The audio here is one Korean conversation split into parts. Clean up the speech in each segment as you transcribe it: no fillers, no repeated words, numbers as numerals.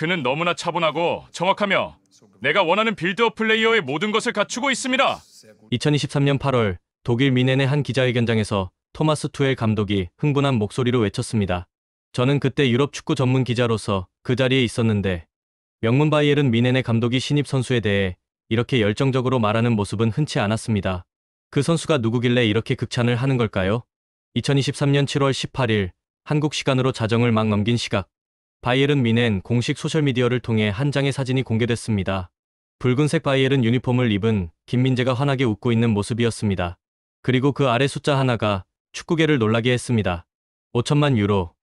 그는 너무나 차분하고 정확하며 내가 원하는 빌드업 플레이어의 모든 것을 갖추고 있습니다. 2023년 8월 독일 미넨의 한 기자회견장에서 토마스 투엘 감독이 흥분한 목소리로 외쳤습니다. 저는 그때 유럽 축구 전문 기자로서 그 자리에 있었는데 명문 바이에른 미넨의 감독이 신입 선수에 대해 이렇게 열정적으로 말하는 모습은 흔치 않았습니다. 그 선수가 누구길래 이렇게 극찬을 하는 걸까요? 2023년 7월 18일 한국 시간으로 자정을 막 넘긴 시각, 바이에른 미넨 공식 소셜미디어를 통해 한 장의 사진이 공개됐습니다. 붉은색 바이에른 유니폼을 입은 김민재가 환하게 웃고 있는 모습이었습니다. 그리고 그 아래 숫자 하나가 축구계를 놀라게 했습니다. 5천만 유로,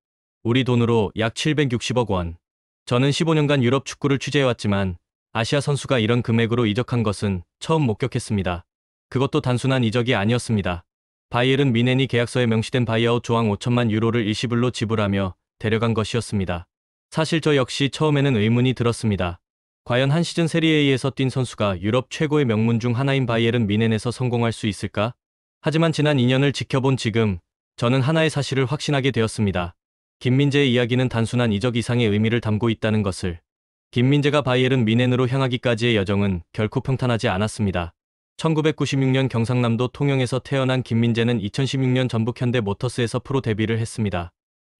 우리 돈으로 약 760억 원. 저는 15년간 유럽 축구를 취재해왔지만 아시아 선수가 이런 금액으로 이적한 것은 처음 목격했습니다. 그것도 단순한 이적이 아니었습니다. 바이에른 미넨이 계약서에 명시된 바이아웃 조항 5천만 유로를 일시불로 지불하며 데려간 것이었습니다. 사실 저 역시 처음에는 의문이 들었습니다. 과연 한 시즌 세리에A에서 뛴 선수가 유럽 최고의 명문 중 하나인 바이에른 미넨에서 성공할 수 있을까? 하지만 지난 2년을 지켜본 지금 저는 하나의 사실을 확신하게 되었습니다. 김민재의 이야기는 단순한 이적 이상의 의미를 담고 있다는 것을. 김민재가 바이에른 미넨으로 향하기까지의 여정은 결코 평탄하지 않았습니다. 1996년 경상남도 통영에서 태어난 김민재는 2016년 전북 현대 모터스에서 프로 데뷔를 했습니다.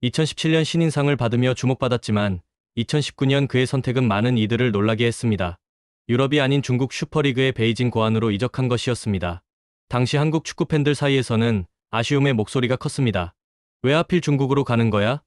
2017년 신인상을 받으며 주목받았지만 2019년 그의 선택은 많은 이들을 놀라게 했습니다. 유럽이 아닌 중국 슈퍼리그의 베이징 고안으로 이적한 것이었습니다. 당시 한국 축구 팬들 사이에서는 아쉬움의 목소리가 컸습니다. 왜 하필 중국으로 가는 거야?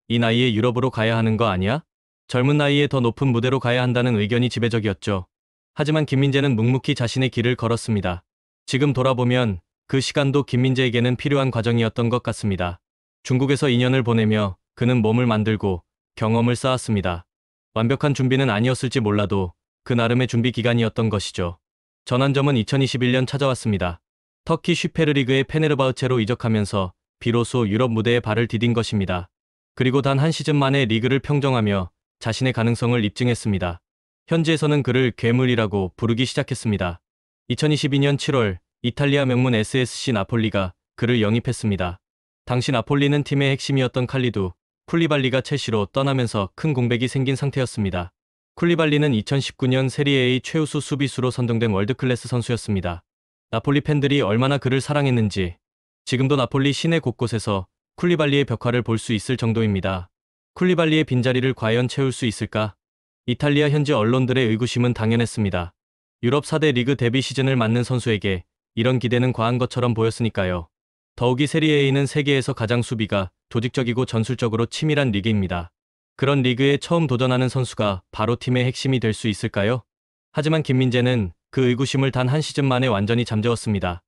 이 나이에 유럽으로 가야 하는 거 아니야? 젊은 나이에 더 높은 무대로 가야 한다는 의견이 지배적이었죠. 하지만 김민재는 묵묵히 자신의 길을 걸었습니다. 지금 돌아보면 그 시간도 김민재에게는 필요한 과정이었던 것 같습니다. 중국에서 2년을 보내며 그는 몸을 만들고 경험을 쌓았습니다. 완벽한 준비는 아니었을지 몰라도 그 나름의 준비 기간이었던 것이죠. 전환점은 2021년 찾아왔습니다. 터키 슈페르리그의 페네르바흐체로 이적하면서 비로소 유럽 무대에 발을 디딘 것입니다. 그리고 단 한 시즌 만에 리그를 평정하며 자신의 가능성을 입증했습니다. 현지에서는 그를 괴물이라고 부르기 시작했습니다. 2022년 7월 이탈리아 명문 SSC 나폴리가 그를 영입했습니다. 당시 나폴리는 팀의 핵심이었던 칼리두 쿨리발리가 첼시로 떠나면서 큰 공백이 생긴 상태였습니다. 쿨리발리는 2019년 세리에A 최우수 수비수로 선정된 월드클래스 선수였습니다. 나폴리 팬들이 얼마나 그를 사랑했는지 지금도 나폴리 시내 곳곳에서 쿨리발리의 벽화를 볼 수 있을 정도입니다. 쿨리발리의 빈자리를 과연 채울 수 있을까? 이탈리아 현지 언론들의 의구심은 당연했습니다. 유럽 4대 리그 데뷔 시즌을 맞는 선수에게 이런 기대는 과한 것처럼 보였으니까요. 더욱이 세리에A는 세계에서 가장 수비가 조직적이고 전술적으로 치밀한 리그입니다. 그런 리그에 처음 도전하는 선수가 바로 팀의 핵심이 될 수 있을까요? 하지만 김민재는 그 의구심을 단 한 시즌 만에 완전히 잠재웠습니다.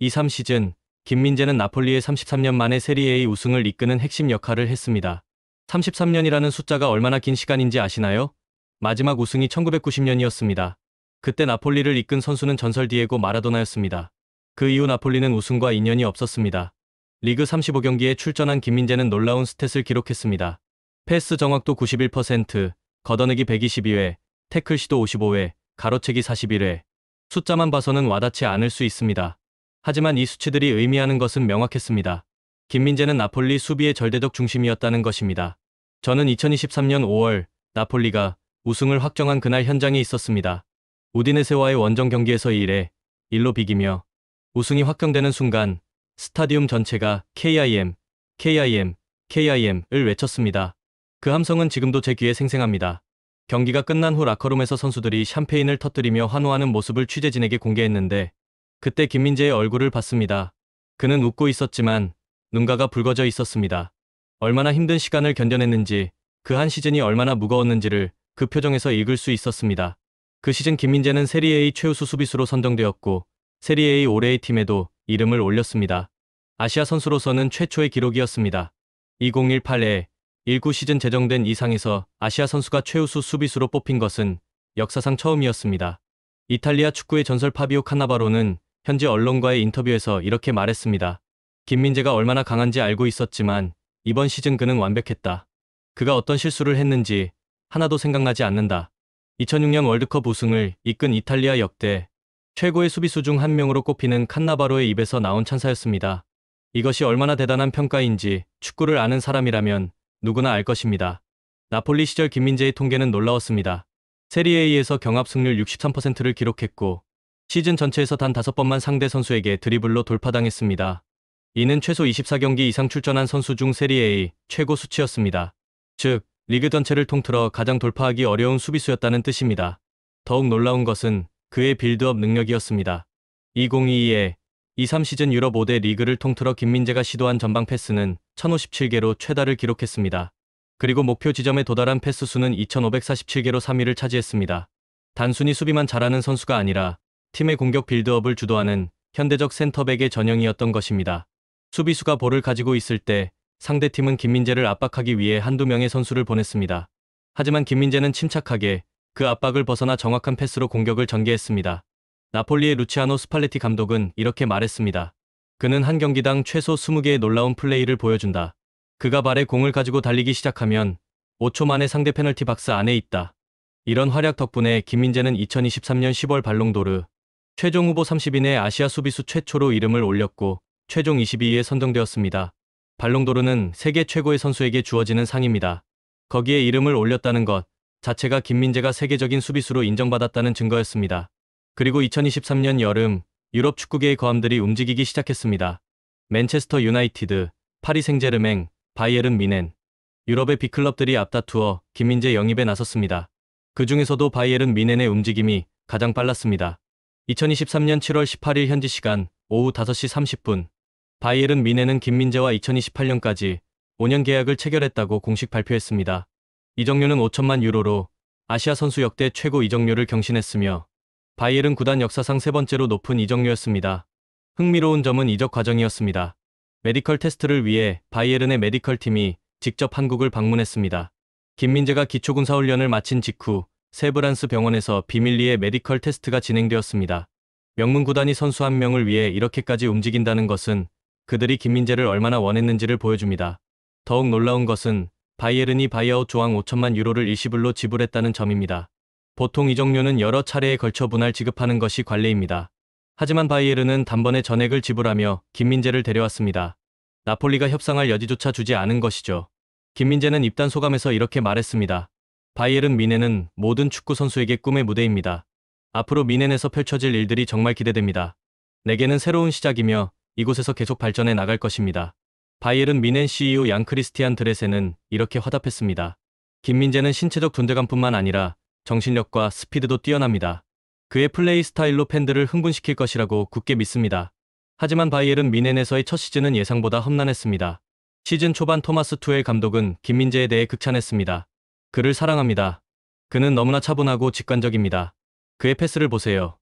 2022-23 시즌 김민재는 나폴리의 33년 만에 세리에A 우승을 이끄는 핵심 역할을 했습니다. 33년이라는 숫자가 얼마나 긴 시간인지 아시나요? 마지막 우승이 1990년이었습니다. 그때 나폴리를 이끈 선수는 전설 디에고 마라도나였습니다. 그 이후 나폴리는 우승과 인연이 없었습니다. 리그 35경기에 출전한 김민재는 놀라운 스탯을 기록했습니다. 패스 정확도 91%, 걷어내기 122회, 태클 시도 55회, 가로채기 41회. 숫자만 봐서는 와닿지 않을 수 있습니다. 하지만 이 수치들이 의미하는 것은 명확했습니다. 김민재는 나폴리 수비의 절대적 중심이었다는 것입니다. 저는 2023년 5월 나폴리가 우승을 확정한 그날 현장에 있었습니다. 우디네세와의 원정 경기에서 1대1로 비기며 우승이 확정되는 순간 스타디움 전체가 KIM, KIM, KIM을 외쳤습니다. 그 함성은 지금도 제 귀에 생생합니다. 경기가 끝난 후 라커룸에서 선수들이 샴페인을 터뜨리며 환호하는 모습을 취재진에게 공개했는데 그때 김민재의 얼굴을 봤습니다. 그는 웃고 있었지만 눈가가 붉어져 있었습니다. 얼마나 힘든 시간을 견뎌냈는지 그 한 시즌이 얼마나 무거웠는지를 그 표정에서 읽을 수 있었습니다. 그 시즌 김민재는 세리에A 최우수 수비수로 선정되었고 세리에A 올해의 팀에도 이름을 올렸습니다. 아시아 선수로서는 최초의 기록이었습니다. 2018-19 시즌 제정된 이상에서 아시아 선수가 최우수 수비수로 뽑힌 것은 역사상 처음이었습니다. 이탈리아 축구의 전설 파비오 칸나바로는 현지 언론과의 인터뷰에서 이렇게 말했습니다. 김민재가 얼마나 강한지 알고 있었지만 이번 시즌 그는 완벽했다. 그가 어떤 실수를 했는지 하나도 생각나지 않는다. 2006년 월드컵 우승을 이끈 이탈리아 역대 최고의 수비수 중 한 명으로 꼽히는 칸나바로의 입에서 나온 찬사였습니다. 이것이 얼마나 대단한 평가인지 축구를 아는 사람이라면 누구나 알 것입니다. 나폴리 시절 김민재의 통계는 놀라웠습니다. 세리에A에서 경합 승률 63%를 기록했고 시즌 전체에서 단 5번만 상대 선수에게 드리블로 돌파당했습니다. 이는 최소 24경기 이상 출전한 선수 중 세리에A 최고 수치였습니다. 즉, 리그 전체를 통틀어 가장 돌파하기 어려운 수비수였다는 뜻입니다. 더욱 놀라운 것은 그의 빌드업 능력이었습니다. 2022-23 시즌 유럽 5대 리그를 통틀어 김민재가 시도한 전방 패스는 1057개로 최다를 기록했습니다. 그리고 목표 지점에 도달한 패스 수는 2547개로 3위를 차지했습니다. 단순히 수비만 잘하는 선수가 아니라 팀의 공격 빌드업을 주도하는 현대적 센터백의 전형이었던 것입니다. 수비수가 볼을 가지고 있을 때 상대팀은 김민재를 압박하기 위해 한두 명의 선수를 보냈습니다. 하지만 김민재는 침착하게 그 압박을 벗어나 정확한 패스로 공격을 전개했습니다. 나폴리의 루치아노 스팔레티 감독은 이렇게 말했습니다. 그는 한 경기당 최소 20개의 놀라운 플레이를 보여준다. 그가 발에 공을 가지고 달리기 시작하면 5초 만에 상대 페널티 박스 안에 있다. 이런 활약 덕분에 김민재는 2023년 10월 발롱도르 최종 후보 30위 내 아시아 수비수 최초로 이름을 올렸고 최종 22위에 선정되었습니다. 발롱도르는 세계 최고의 선수에게 주어지는 상입니다. 거기에 이름을 올렸다는 것 자체가 김민재가 세계적인 수비수로 인정받았다는 증거였습니다. 그리고 2023년 여름 유럽 축구계의 거함들이 움직이기 시작했습니다. 맨체스터 유나이티드, 파리 생제르맹, 바이에른 뮌헨, 유럽의 빅클럽들이 앞다투어 김민재 영입에 나섰습니다. 그 중에서도 바이에른 뮌헨의 움직임이 가장 빨랐습니다. 2023년 7월 18일 현지 시간 오후 5시 30분 바이에른 뮌헨은 김민재와 2028년까지 5년 계약을 체결했다고 공식 발표했습니다. 이적료는 5천만 유로로 아시아 선수 역대 최고 이적료를 경신했으며 바이에른 구단 역사상 세 번째로 높은 이적료였습니다. 흥미로운 점은 이적 과정이었습니다. 메디컬 테스트를 위해 바이에른의 메디컬 팀이 직접 한국을 방문했습니다. 김민재가 기초군사훈련을 마친 직후 세브란스 병원에서 비밀리에 메디컬 테스트가 진행되었습니다. 명문 구단이 선수 한 명을 위해 이렇게까지 움직인다는 것은 그들이 김민재를 얼마나 원했는지를 보여줍니다. 더욱 놀라운 것은 바이에른이 바이아웃 조항 5천만 유로를 일시불로 지불했다는 점입니다. 보통 이적료는 여러 차례에 걸쳐 분할 지급하는 것이 관례입니다. 하지만 바이에른은 단번에 전액을 지불하며 김민재를 데려왔습니다. 나폴리가 협상할 여지조차 주지 않은 것이죠. 김민재는 입단 소감에서 이렇게 말했습니다. 바이에른 뮌헨은 모든 축구 선수에게 꿈의 무대입니다. 앞으로 뮌헨에서 펼쳐질 일들이 정말 기대됩니다. 내게는 새로운 시작이며 이곳에서 계속 발전해 나갈 것입니다. 바이에른 뮌헨 CEO 양 크리스티안 드레세는 이렇게 화답했습니다. 김민재는 신체적 존재감뿐만 아니라 정신력과 스피드도 뛰어납니다. 그의 플레이 스타일로 팬들을 흥분시킬 것이라고 굳게 믿습니다. 하지만 바이에른 뮌헨에서의 첫 시즌은 예상보다 험난했습니다. 시즌 초반 토마스 투엘 감독은 김민재에 대해 극찬했습니다. 그를 사랑합니다. 그는 너무나 차분하고 직관적입니다. 그의 패스를 보세요.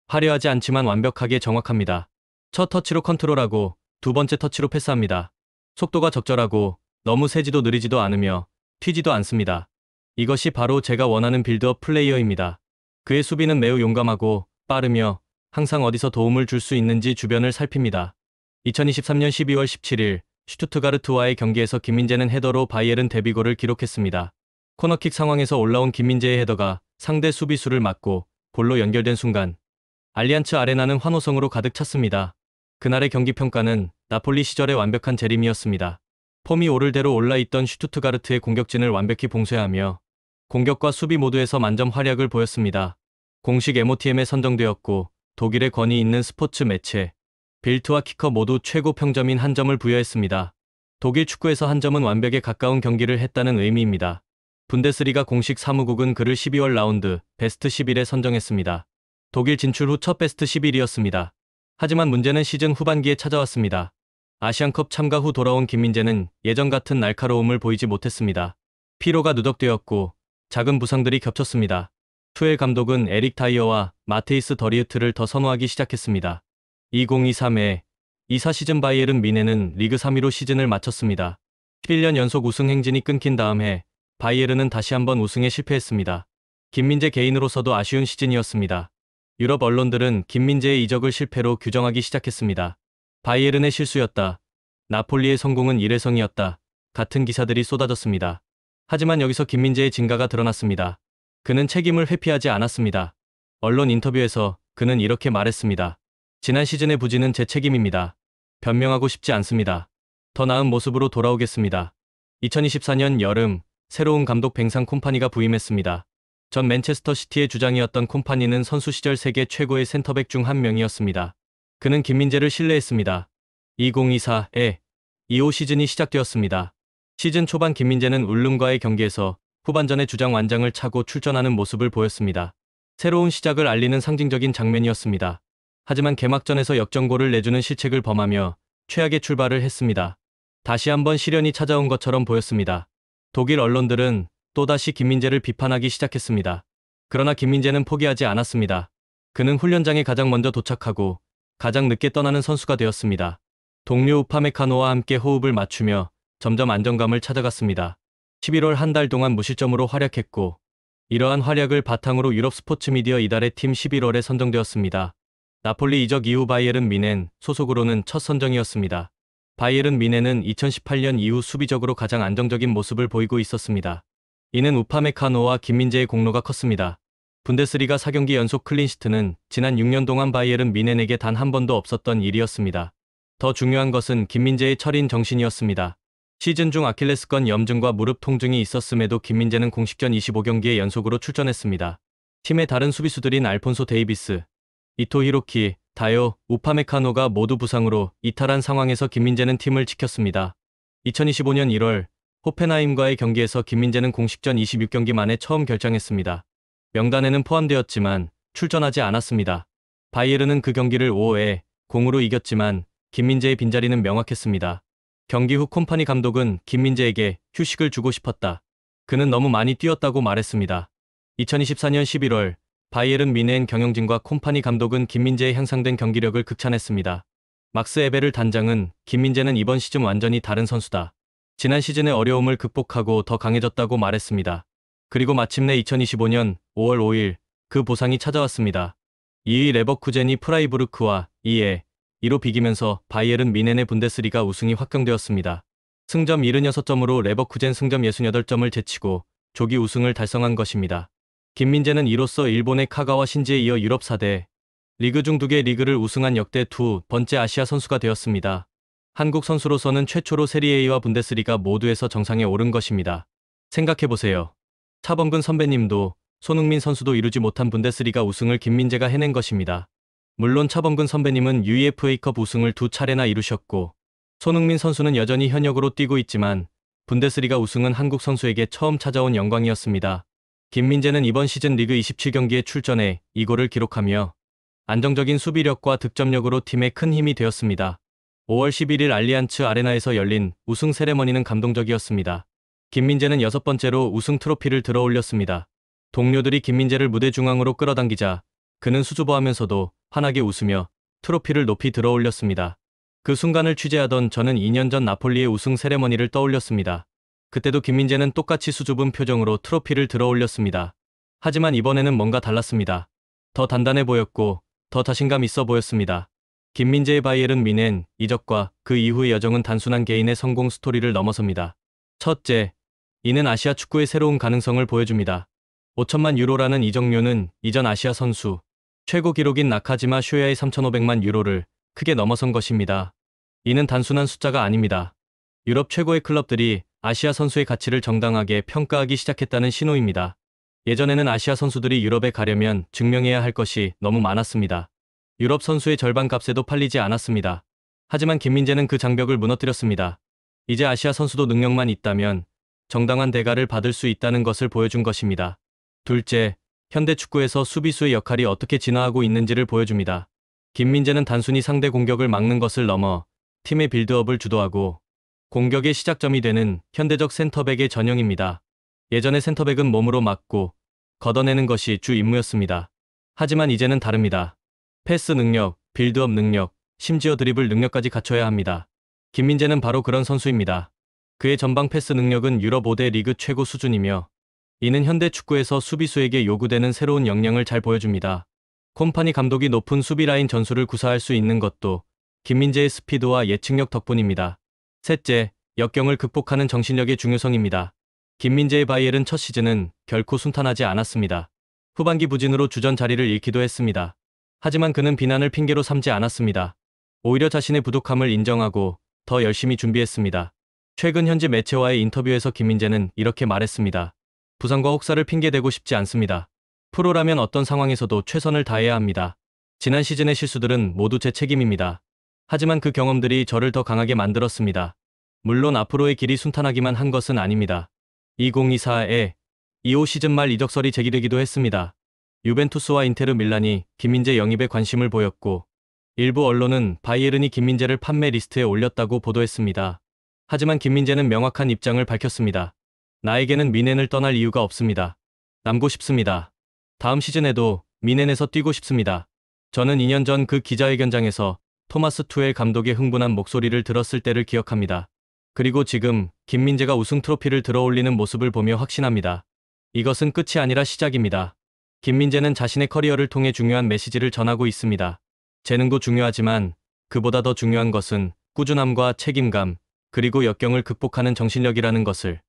화려하지 않지만 완벽하게 정확합니다. 첫 터치로 컨트롤하고 두 번째 터치로 패스합니다. 속도가 적절하고 너무 세지도 느리지도 않으며 튀지도 않습니다. 이것이 바로 제가 원하는 빌드업 플레이어입니다. 그의 수비는 매우 용감하고 빠르며 항상 어디서 도움을 줄 수 있는지 주변을 살핍니다. 2023년 12월 17일 슈투트가르트와의 경기에서 김민재는 헤더로 바이에른 데뷔골을 기록했습니다. 코너킥 상황에서 올라온 김민재의 헤더가 상대 수비수를 맞고 볼로 연결된 순간 알리안츠 아레나는 환호성으로 가득 찼습니다. 그날의 경기 평가는 나폴리 시절의 완벽한 재림이었습니다. 폼이 오를 대로 올라있던 슈투트가르트의 공격진을 완벽히 봉쇄하며 공격과 수비 모두에서 만점 활약을 보였습니다. 공식 MOTM에 선정되었고 독일의 권위 있는 스포츠 매체 빌트와 키커 모두 최고 평점인 한 점을 부여했습니다. 독일 축구에서 한 점은 완벽에 가까운 경기를 했다는 의미입니다. 분데스리가 공식 사무국은 그를 12월 라운드 베스트 11에 선정했습니다. 독일 진출 후 첫 베스트 11이었습니다. 하지만 문제는 시즌 후반기에 찾아왔습니다. 아시안컵 참가 후 돌아온 김민재는 예전 같은 날카로움을 보이지 못했습니다. 피로가 누적되었고 작은 부상들이 겹쳤습니다. 투엘 감독은 에릭 타이어와 마테이스 더리우트를 더 선호하기 시작했습니다. 2023-24 시즌 바이에른 뮌헨은 리그 3위로 시즌을 마쳤습니다. 11년 연속 우승 행진이 끊긴 다음 해 바이에른은 다시 한번 우승에 실패했습니다. 김민재 개인으로서도 아쉬운 시즌이었습니다. 유럽 언론들은 김민재의 이적을 실패로 규정하기 시작했습니다. 바이에른의 실수였다. 나폴리의 성공은 일회성이었다. 같은 기사들이 쏟아졌습니다. 하지만 여기서 김민재의 진가가 드러났습니다. 그는 책임을 회피하지 않았습니다. 언론 인터뷰에서 그는 이렇게 말했습니다. 지난 시즌의 부진은 제 책임입니다. 변명하고 싶지 않습니다. 더 나은 모습으로 돌아오겠습니다. 2024년 여름 새로운 감독 뱅상 콤파니가 부임했습니다. 전 맨체스터 시티의 주장이었던 콤파니는 선수 시절 세계 최고의 센터백 중 한 명이었습니다. 그는 김민재를 신뢰했습니다. 2024-25 시즌이 시작되었습니다. 시즌 초반 김민재는 울릉과의 경기에서 후반전에 주장 완장을 차고 출전하는 모습을 보였습니다. 새로운 시작을 알리는 상징적인 장면이었습니다. 하지만 개막전에서 역전골을 내주는 실책을 범하며 최악의 출발을 했습니다. 다시 한번 시련이 찾아온 것처럼 보였습니다. 독일 언론들은 또다시 김민재를 비판하기 시작했습니다. 그러나 김민재는 포기하지 않았습니다. 그는 훈련장에 가장 먼저 도착하고 가장 늦게 떠나는 선수가 되었습니다. 동료 우파메카노와 함께 호흡을 맞추며 점점 안정감을 찾아갔습니다. 11월 한 달 동안 무실점으로 활약했고 이러한 활약을 바탕으로 유럽 스포츠 미디어 이달의 팀 11월에 선정되었습니다. 나폴리 이적 이후 바이에른 뮌헨 소속으로는 첫 선정이었습니다. 바이에른 뮌헨은 2018년 이후 수비적으로 가장 안정적인 모습을 보이고 있었습니다. 이는 우파메카노와 김민재의 공로가 컸습니다. 분데스리가 4경기 연속 클린시트는 지난 6년 동안 바이에른 뮌헨에게 단 한 번도 없었던 일이었습니다. 더 중요한 것은 김민재의 철인 정신이었습니다. 시즌 중 아킬레스건 염증과 무릎 통증이 있었음에도 김민재는 공식전 25경기에 연속으로 출전했습니다. 팀의 다른 수비수들인 알폰소 데이비스, 이토 히로키, 다요, 우파메카노가 모두 부상으로 이탈한 상황에서 김민재는 팀을 지켰습니다. 2025년 1월 호펜하임과의 경기에서 김민재는 공식전 26경기 만에 처음 결장했습니다. 명단에는 포함되었지만 출전하지 않았습니다. 바이에른은 그 경기를 5-0으로 이겼지만 김민재의 빈자리는 명확했습니다. 경기 후 콤파니 감독은 김민재에게 휴식을 주고 싶었다. 그는 너무 많이 뛰었다고 말했습니다. 2024년 11월 바이에른 뮌헨 경영진과 콤파니 감독은 김민재의 향상된 경기력을 극찬했습니다. 막스 에베를 단장은 김민재는 이번 시즌 완전히 다른 선수다. 지난 시즌의 어려움을 극복하고 더 강해졌다고 말했습니다. 그리고 마침내 2025년 5월 5일 그 보상이 찾아왔습니다. 2위 레버쿠젠이 프라이부르크와 2-2로 비기면서 바이에른 뮌헨의 분데스리가 우승이 확정되었습니다. 승점 76점으로 레버쿠젠 승점 68점을 제치고 조기 우승을 달성한 것입니다. 김민재는 이로써 일본의 카가와 신지에 이어 유럽 4대 리그 중 2개 리그를 우승한 역대 두 번째 아시아 선수가 되었습니다. 한국 선수로서는 최초로 세리에A와 분데스리가 모두에서 정상에 오른 것입니다. 생각해보세요. 차범근 선배님도 손흥민 선수도 이루지 못한 분데스리가 우승을 김민재가 해낸 것입니다. 물론 차범근 선배님은 UEFA컵 우승을 2차례나 이루셨고 손흥민 선수는 여전히 현역으로 뛰고 있지만 분데스리가 우승은 한국 선수에게 처음 찾아온 영광이었습니다. 김민재는 이번 시즌 리그 27경기에 출전해 2골을 기록하며 안정적인 수비력과 득점력으로 팀에 큰 힘이 되었습니다. 5월 11일 알리안츠 아레나에서 열린 우승 세레머니는 감동적이었습니다. 김민재는 6번째로 우승 트로피를 들어올렸습니다. 동료들이 김민재를 무대 중앙으로 끌어당기자 그는 수줍어하면서도 환하게 웃으며 트로피를 높이 들어올렸습니다. 그 순간을 취재하던 저는 2년 전 나폴리의 우승 세레머니를 떠올렸습니다. 그때도 김민재는 똑같이 수줍은 표정으로 트로피를 들어올렸습니다. 하지만 이번에는 뭔가 달랐습니다. 더 단단해 보였고 더 자신감 있어 보였습니다. 김민재의 바이에른 뮌헨 이적과 그 이후의 여정은 단순한 개인의 성공 스토리를 넘어섭니다. 첫째, 이는 아시아 축구의 새로운 가능성을 보여줍니다. 5천만 유로라는 이적료는 이전 아시아 선수 최고 기록인 나카지마 쇼야의 3,500만 유로를 크게 넘어선 것입니다. 이는 단순한 숫자가 아닙니다. 유럽 최고의 클럽들이 아시아 선수의 가치를 정당하게 평가하기 시작했다는 신호입니다. 예전에는 아시아 선수들이 유럽에 가려면 증명해야 할 것이 너무 많았습니다. 유럽 선수의 절반 값에도 팔리지 않았습니다. 하지만 김민재는 그 장벽을 무너뜨렸습니다. 이제 아시아 선수도 능력만 있다면 정당한 대가를 받을 수 있다는 것을 보여준 것입니다. 둘째, 현대 축구에서 수비수의 역할이 어떻게 진화하고 있는지를 보여줍니다. 김민재는 단순히 상대 공격을 막는 것을 넘어 팀의 빌드업을 주도하고 공격의 시작점이 되는 현대적 센터백의 전형입니다. 예전의 센터백은 몸으로 막고 걷어내는 것이 주 임무였습니다. 하지만 이제는 다릅니다. 패스 능력, 빌드업 능력, 심지어 드리블 능력까지 갖춰야 합니다. 김민재는 바로 그런 선수입니다. 그의 전방 패스 능력은 유럽 5대 리그 최고 수준이며 이는 현대 축구에서 수비수에게 요구되는 새로운 역량을 잘 보여줍니다. 콤파니 감독이 높은 수비 라인 전술을 구사할 수 있는 것도 김민재의 스피드와 예측력 덕분입니다. 셋째, 역경을 극복하는 정신력의 중요성입니다. 김민재의 바이에른 첫 시즌은 결코 순탄하지 않았습니다. 후반기 부진으로 주전 자리를 잃기도 했습니다. 하지만 그는 비난을 핑계로 삼지 않았습니다. 오히려 자신의 부족함을 인정하고 더 열심히 준비했습니다. 최근 현지 매체와의 인터뷰에서 김민재는 이렇게 말했습니다. 부상과 혹사를 핑계대고 싶지 않습니다. 프로라면 어떤 상황에서도 최선을 다해야 합니다. 지난 시즌의 실수들은 모두 제 책임입니다. 하지만 그 경험들이 저를 더 강하게 만들었습니다. 물론 앞으로의 길이 순탄하기만 한 것은 아닙니다. 2024에 25 시즌 말 이적설이 제기되기도 했습니다. 유벤투스와 인테르 밀란이 김민재 영입에 관심을 보였고 일부 언론은 바이에른이 김민재를 판매 리스트에 올렸다고 보도했습니다. 하지만 김민재는 명확한 입장을 밝혔습니다. 나에게는 미넨을 떠날 이유가 없습니다. 남고 싶습니다. 다음 시즌에도 미넨에서 뛰고 싶습니다. 저는 2년 전 그 기자회견장에서 토마스 투엘 감독의 흥분한 목소리를 들었을 때를 기억합니다. 그리고 지금 김민재가 우승 트로피를 들어올리는 모습을 보며 확신합니다. 이것은 끝이 아니라 시작입니다. 김민재는 자신의 커리어를 통해 중요한 메시지를 전하고 있습니다. 재능도 중요하지만 그보다 더 중요한 것은 꾸준함과 책임감, 그리고 역경을 극복하는 정신력이라는 것을.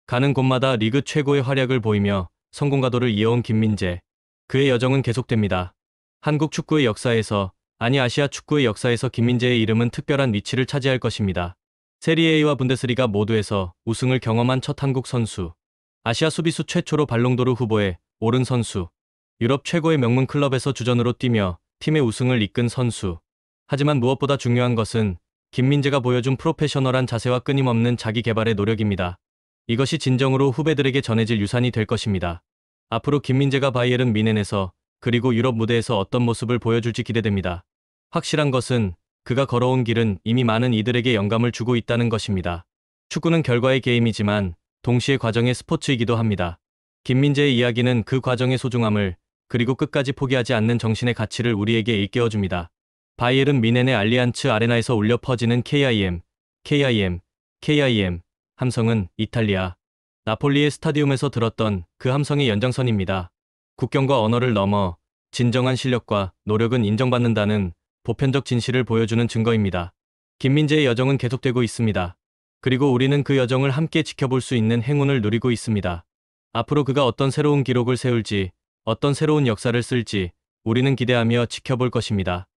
가는 곳마다 리그 최고의 활약을 보이며 성공 가도를 이어온 김민재. 그의 여정은 계속됩니다. 한국 축구의 역사에서, 아니 아시아 축구의 역사에서 김민재의 이름은 특별한 위치를 차지할 것입니다. 세리에A와 분데스리가 모두에서 우승을 경험한 첫 한국 선수. 아시아 수비수 최초로 발롱도르 후보에 오른 선수. 유럽 최고의 명문 클럽에서 주전으로 뛰며 팀의 우승을 이끈 선수. 하지만 무엇보다 중요한 것은 김민재가 보여준 프로페셔널한 자세와 끊임없는 자기 개발의 노력입니다. 이것이 진정으로 후배들에게 전해질 유산이 될 것입니다. 앞으로 김민재가 바이에른 뮌헨에서 그리고 유럽 무대에서 어떤 모습을 보여줄지 기대됩니다. 확실한 것은 그가 걸어온 길은 이미 많은 이들에게 영감을 주고 있다는 것입니다. 축구는 결과의 게임이지만 동시에 과정의 스포츠이기도 합니다. 김민재의 이야기는 그 과정의 소중함을 그리고 끝까지 포기하지 않는 정신의 가치를 우리에게 일깨워줍니다. 바이에른 뮌헨의 알리안츠 아레나에서 울려 퍼지는 KIM, KIM, KIM 함성은 이탈리아 나폴리의 스타디움에서 들었던 그 함성의 연장선입니다. 국경과 언어를 넘어 진정한 실력과 노력은 인정받는다는 보편적 진실을 보여주는 증거입니다. 김민재의 여정은 계속되고 있습니다. 그리고 우리는 그 여정을 함께 지켜볼 수 있는 행운을 누리고 있습니다. 앞으로 그가 어떤 새로운 기록을 세울지, 어떤 새로운 역사를 쓸지 우리는 기대하며 지켜볼 것입니다.